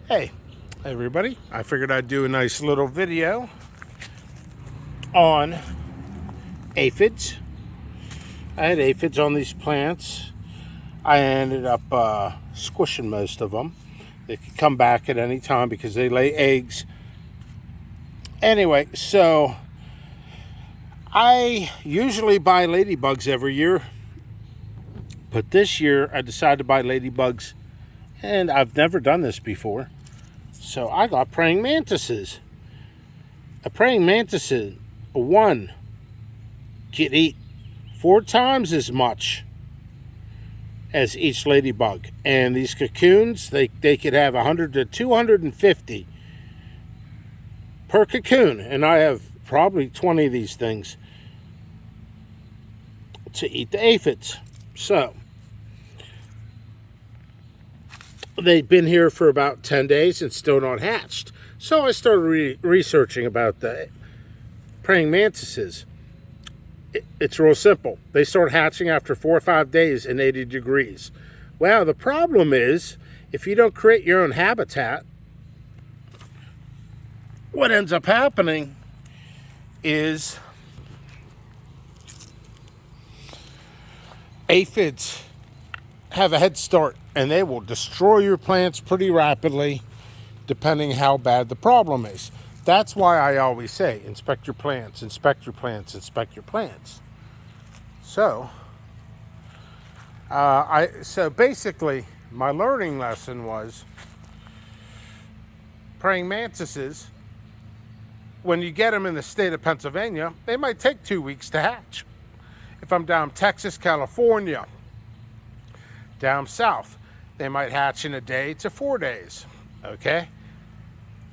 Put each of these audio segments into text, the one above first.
Hey, everybody. I figured I'd do a nice little video on aphids. I had aphids on these plants. I ended up squishing most of them. They could come back at any time because they lay eggs. Anyway, so I usually buy ladybugs every year. But this year I decided to buy ladybugs, and I've never done this before. So I got praying mantises. A praying mantis, one, could eat 4 times as much as each ladybug. And these cocoons, they could have 100 to 250 per cocoon. And I have probably 20 of these things to eat the aphids. So they've been here for about 10 days and still not hatched. So I started researching about the praying mantises. It's real simple. They start hatching after 4 or 5 days in 80 degrees. Well, the problem is, if you don't create your own habitat, what ends up happening is aphids have a head start, and they will destroy your plants pretty rapidly, depending how bad the problem is. That's why I always say, inspect your plants, inspect your plants, inspect your plants. So, so basically, my learning lesson was praying mantises, when you get them in the state of Pennsylvania, they might take 2 weeks to hatch. If I'm down Texas, California, down south, they might hatch in a day to 4 days, okay?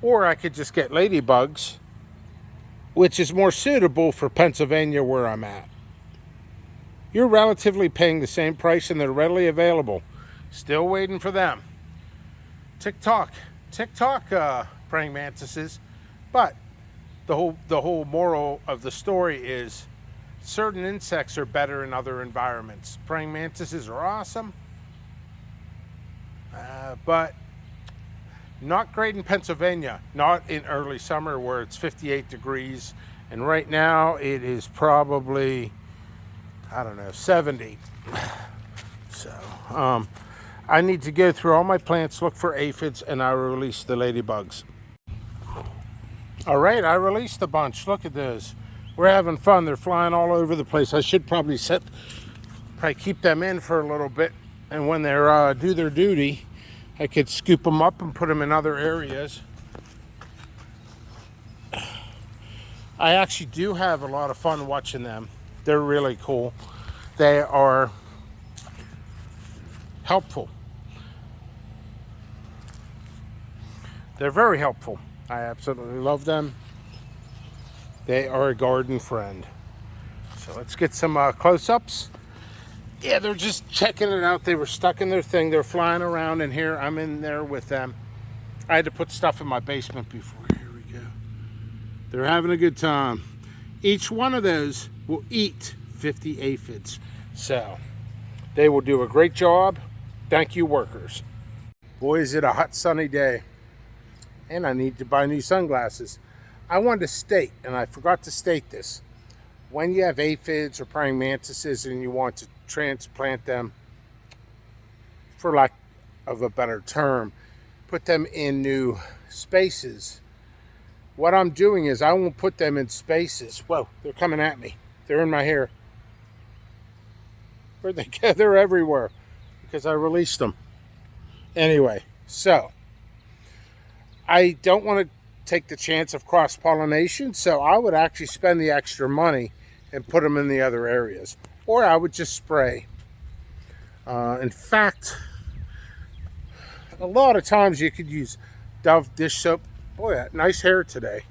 Or I could just get ladybugs, which is more suitable for Pennsylvania where I'm at. You're relatively paying the same price and they're readily available. Still waiting for them. TikTok praying mantises, but the whole moral of the story is certain insects are better in other environments. Praying mantises are awesome, but not great in Pennsylvania, not in early summer where it's 58 degrees. And right now it is probably, I don't know, 70. So I need to go through all my plants, look for aphids, and I release the ladybugs. All right, I released a bunch. Look at those. We're having fun. They're flying all over the place. I should probably keep them in for a little bit. And when they're do their duty, I could scoop them up and put them in other areas. I actually do have a lot of fun watching them. They're really cool. They are helpful. They're very helpful. I absolutely love them. They are a garden friend. So let's get some close-ups. Yeah, they're just checking it out. They were stuck in their thing. They're flying around in here. I'm in there with them. I had to put stuff in my basement before. Here we go. They're having a good time. Each one of those will eat 50 aphids. So they will do a great job. Thank you, workers. Boy, is it a hot, sunny day. And I need to buy new sunglasses. I wanted to state, and I forgot to state this, when you have aphids or praying mantises and you want to transplant them, for lack of a better term, put them in new spaces. What I'm doing is I won't put them in spaces. Whoa, they're coming at me. They're in my hair. Where'd they go? They're everywhere because I released them. Anyway, so I don't want to take the chance of cross-pollination, so I would actually spend the extra money and put them in the other areas. Or I would just spray. In fact, a lot of times you could use Dove dish soap. Boy, nice hair today.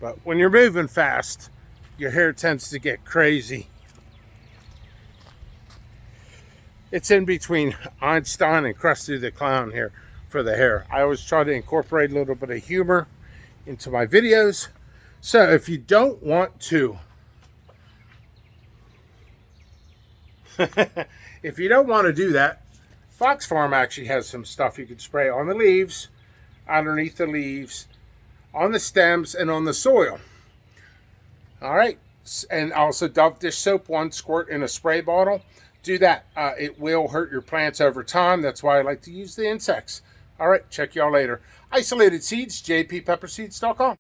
But when you're moving fast, your hair tends to get crazy. It's in between Einstein and Krusty the Clown here for the hair. I always try to incorporate a little bit of humor into my videos. So if you don't want to if you don't want to do that, Fox Farm actually has some stuff you can spray on the leaves underneath the leaves, on the stems, and on the soil. All right. And also Dove dish soap, 1 squirt in a spray bottle. Do that. It will hurt your plants over time. That's why I like to use the insects. All right. Check y'all later. Isolated Seeds, jppepperseeds.com.